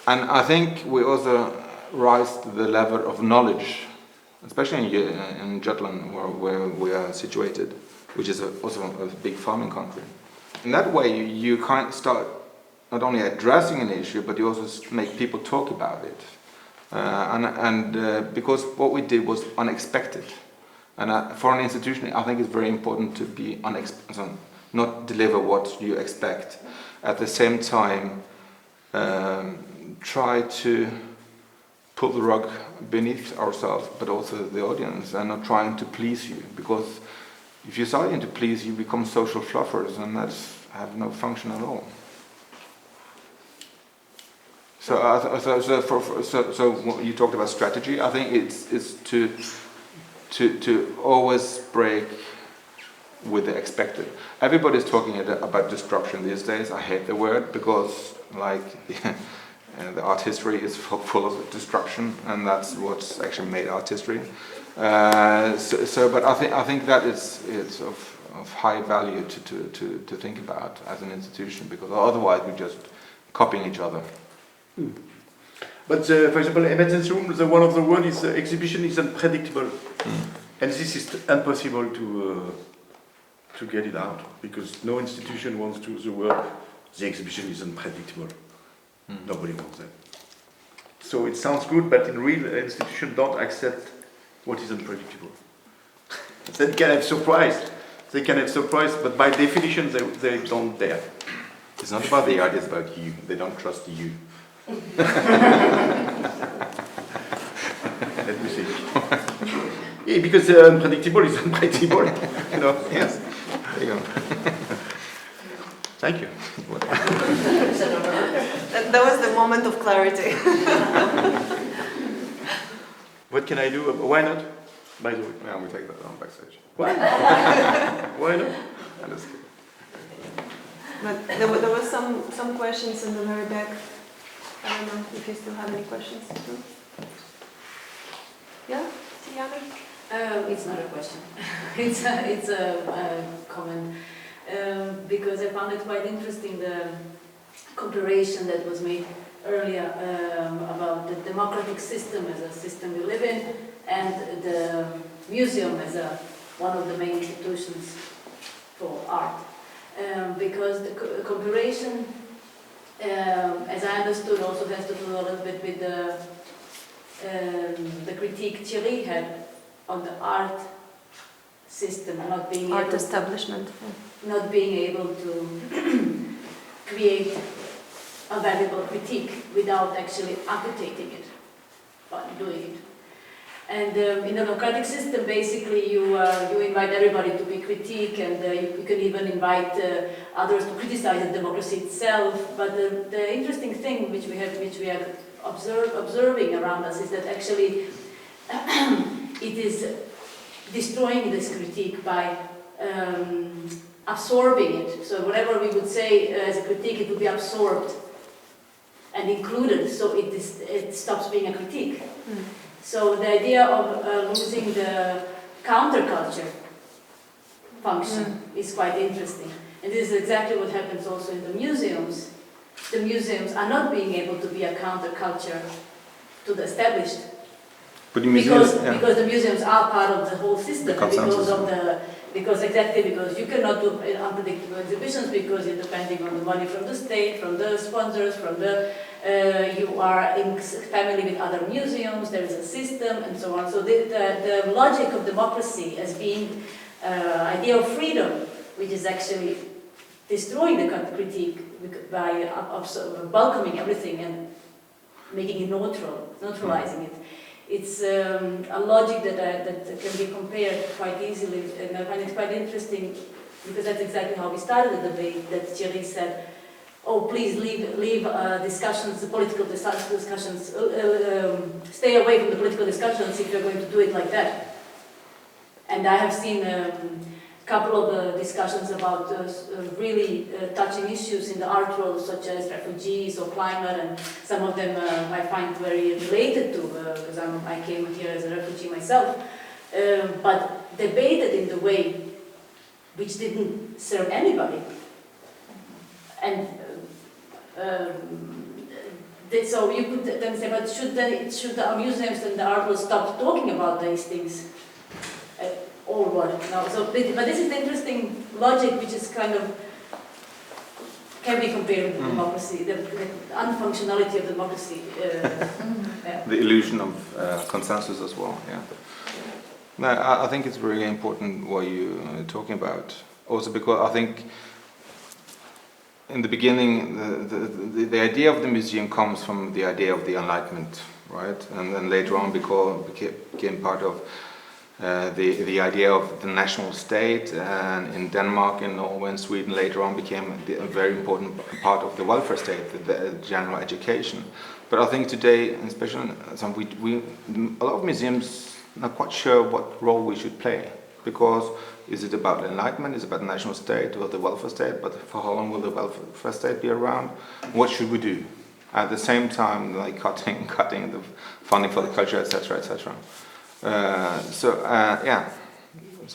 And I think we also raised the level of knowledge especially in Jutland, where we are situated, which is also a big farming country. In that way, you kind of start not only addressing an issue, but you also make people talk about it. Because what we did was unexpected. And for an institution, I think it's very important to be not deliver what you expect. At the same time, try to pull the rug beneath ourselves, but also the audience, and not trying to please you. Because if you're starting to please, you become social fluffers, and that's have no function at all. So you talked about strategy. I think it's to always break with the expected. Everybody's talking about disruption these days. I hate the word because, like, the art history is full of destruction, and that's what's actually made art history. But I think that it's of high value to think about as an institution, because otherwise we're just copying each other. But for example, emergence room, one of the words is exhibition is unpredictable, and this is impossible to get it out, because no institution wants to use the word the exhibition is unpredictable. Nobody wants that. So it sounds good, but in real institutions don't accept what is unpredictable. They can have surprise. They can have surprise, but by definition they don't dare. It's not about the art, it's about you. They don't trust you. Let me see. Yeah, because unpredictable is unpredictable. You know. Yes. There you go. Thank you. That was the moment of clarity. What can I do? Why not? By the way. Yeah, we take that on backstage. Why? Why not? And it's good. But there were some questions in the very back. I don't know if you still have any questions. Yeah, Tiana? It's not a question. It's a comment. Because I found it quite interesting, the comparison that was made earlier about the democratic system as a system we live in, and the museum as one of the main institutions for art. Because the comparison, as I understood, also has to do a little bit with the critique Thierry had on the art system, not being Art able establishment. not being able to create a valuable critique without actually amputating it, but doing it. And in a democratic system, basically, you invite everybody to be critique, and you can even invite others to criticize the democracy itself. But the interesting thing which we are observing around us is that actually it is destroying this critique by absorbing it. So whatever we would say as a critique, it would be absorbed and included, so it stops being a critique. So the idea of losing the counterculture function is quite interesting. And this is exactly what happens also in the museums. The museums are not being able to be a counterculture to the established. But the museums, because the museums are part of the whole system, because you cannot do unpredictable exhibitions because you're depending on the money from the state, from the sponsors, you are in family with other museums, there is a system, and so on. So the logic of democracy as being idea of freedom, which is actually destroying the critique by welcoming everything and making it neutralizing it. It's a logic that can be compared quite easily, and I find it quite interesting because that's exactly how we started the debate, that Thierry said, oh, please leave discussions, the political discussions, stay away from the political discussions if you're going to do it like that. And I have seen a couple of discussions about really touching issues in the art world, such as refugees or climate, and some of them I find very related to, because I came here as a refugee myself, but debated in the way which didn't serve anybody. And So you could then say, but should the museums and the art will stop talking about these things? Or what? No. So, but this is the interesting logic, which is kind of can be compared with democracy, the unfunctionality of democracy. Yeah. The illusion of consensus as well. Yeah. No, I think it's really important what you're talking about. Also because I think in the beginning the idea of the museum comes from the idea of the Enlightenment, right? And then later on became part of the idea of the national state, and in Denmark and Norway and Sweden later on became a very important part of the welfare state, the general education. But I think today, especially a lot of museums are not quite sure what role we should play, because is it about enlightenment, is it about the national state or the welfare state, but for how long will the welfare state be around? What should we do? At the same time, like cutting the funding for the culture, etc., etc. So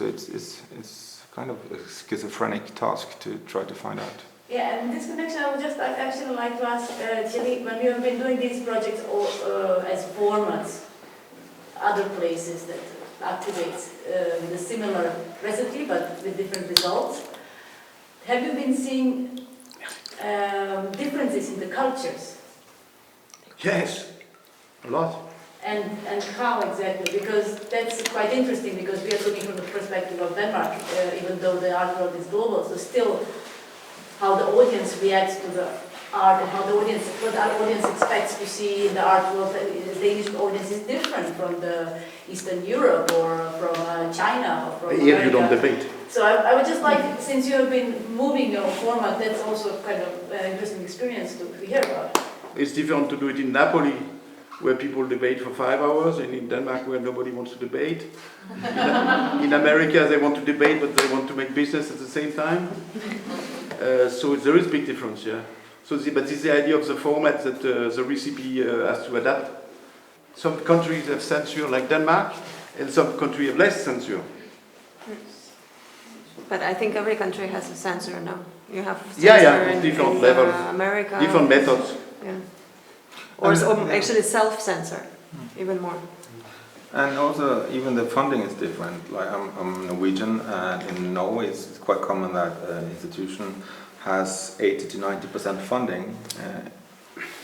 it's kind of a schizophrenic task to try to find out. Yeah, and in this connection, I would just actually like to ask Thierry, when you have been doing these projects as formats, other places that activate with a similar recipe but with different results, have you been seeing differences in the cultures? Yes, a lot. And how exactly? Because that's quite interesting, because we are looking from the perspective of Denmark, even though the art world is global, so still how the audience reacts to the art and what our audience expects to see in the art world. The Danish audience is different from the Eastern Europe or from China or from Here America. you don't debate. So I would just like, since you have been moving your format, that's also kind of an interesting experience to hear about. It's different to do it in Napoli, where people debate for 5 hours, and in Denmark where nobody wants to debate. In America they want to debate, but they want to make business at the same time. So there is big difference, yeah. So, but it's the idea of the format that the recipe has to adapt. Some countries have censure, like Denmark, and some countries have less censure. But I think every country has a censor now. You have censor in different levels, America, different methods. Yeah. Or actually self-censor, even more. And also, even the funding is different. Like I'm Norwegian, and in Norway it's quite common that an institution has 80 to 90% funding,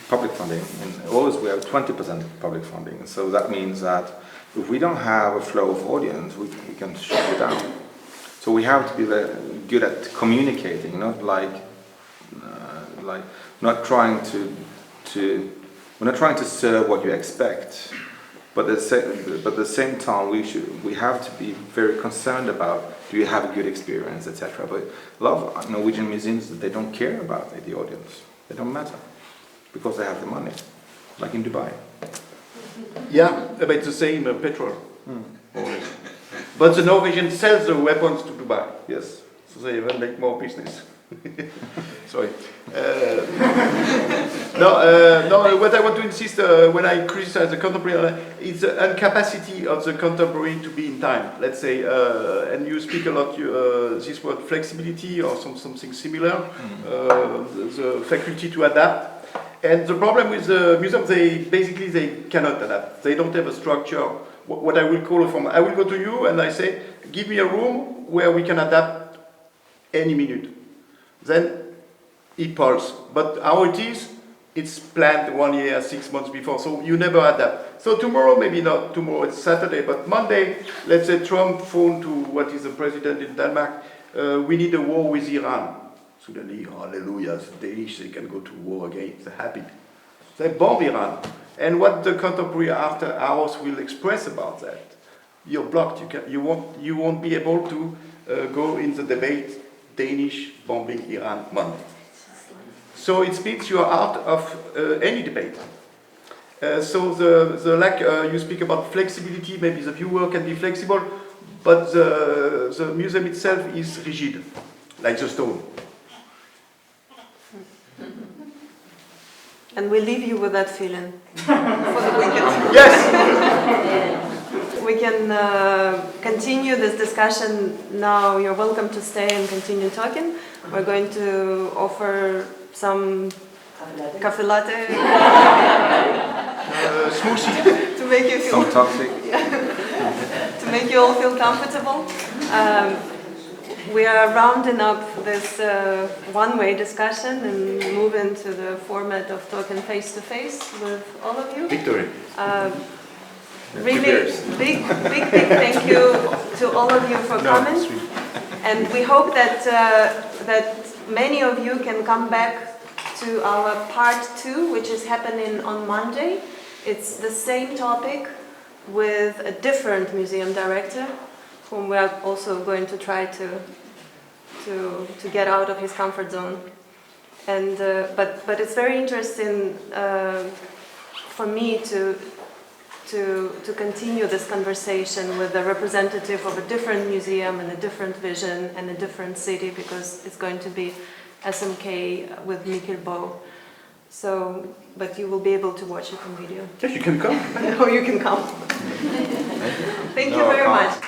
public funding. In Aarhus we have 20% public funding. So that means that if we don't have a flow of audience, we can shut it down. So we have to be very good at communicating, not not trying we're not trying to serve what you expect, but at the same time we have to be very concerned about, do you have a good experience, etc. But a lot of Norwegian museums, they don't care about the audience. They don't matter because they have the money, like in Dubai. Yeah, about the same petrol. But the Norwegians sell the weapons to Dubai. Yes, so they even make more business. Sorry. No, what I want to insist when I criticize the contemporary is the incapacity of the contemporary to be in time. Let's say, and you speak a lot this word flexibility or something similar, the faculty to adapt. And the problem with the museum, they cannot adapt. They don't have a structure. What I will call a form. I will go to you and I say, give me a room where we can adapt any minute. Then it pulses. But how it is, it's planned 1 year, 6 months before, so you never adapt. So tomorrow, maybe not tomorrow, it's Saturday, but Monday, let's say Trump phoned to what is the president in Denmark, we need a war with Iran. Suddenly, hallelujah, the Danish, they can go to war again, they're happy. They bomb Iran. And what the contemporary after ARoS will express about that, you're blocked, you won't be able to go in the debate, Danish bombing Iran Monday. So it speaks you are out of any debate. So the lack, you speak about flexibility, maybe the viewer can be flexible, but the museum itself is rigid, like the stone. And we leave you with that feeling for the weekend. Yes! We can continue this discussion now. You're welcome to stay and continue talking. We're going to offer some Cafe latte. Smoothie. To make you feel Some toxic. to make you all feel comfortable. We are rounding up this one-way discussion and move into the format of talking face-to-face with all of you. Victory. Really big thank you to all of you for coming. And we hope that that many of you can come back to our part 2, which is happening on Monday. It's the same topic with a different museum director, whom we are also going to try to get out of his comfort zone. And but it's very interesting for me to continue this conversation with a representative of a different museum and a different vision and a different city, because it's going to be SMK with Mikkel Bo. So, but you will be able to watch it on video. Yes, you can come. Oh, you can come. Thank you very much.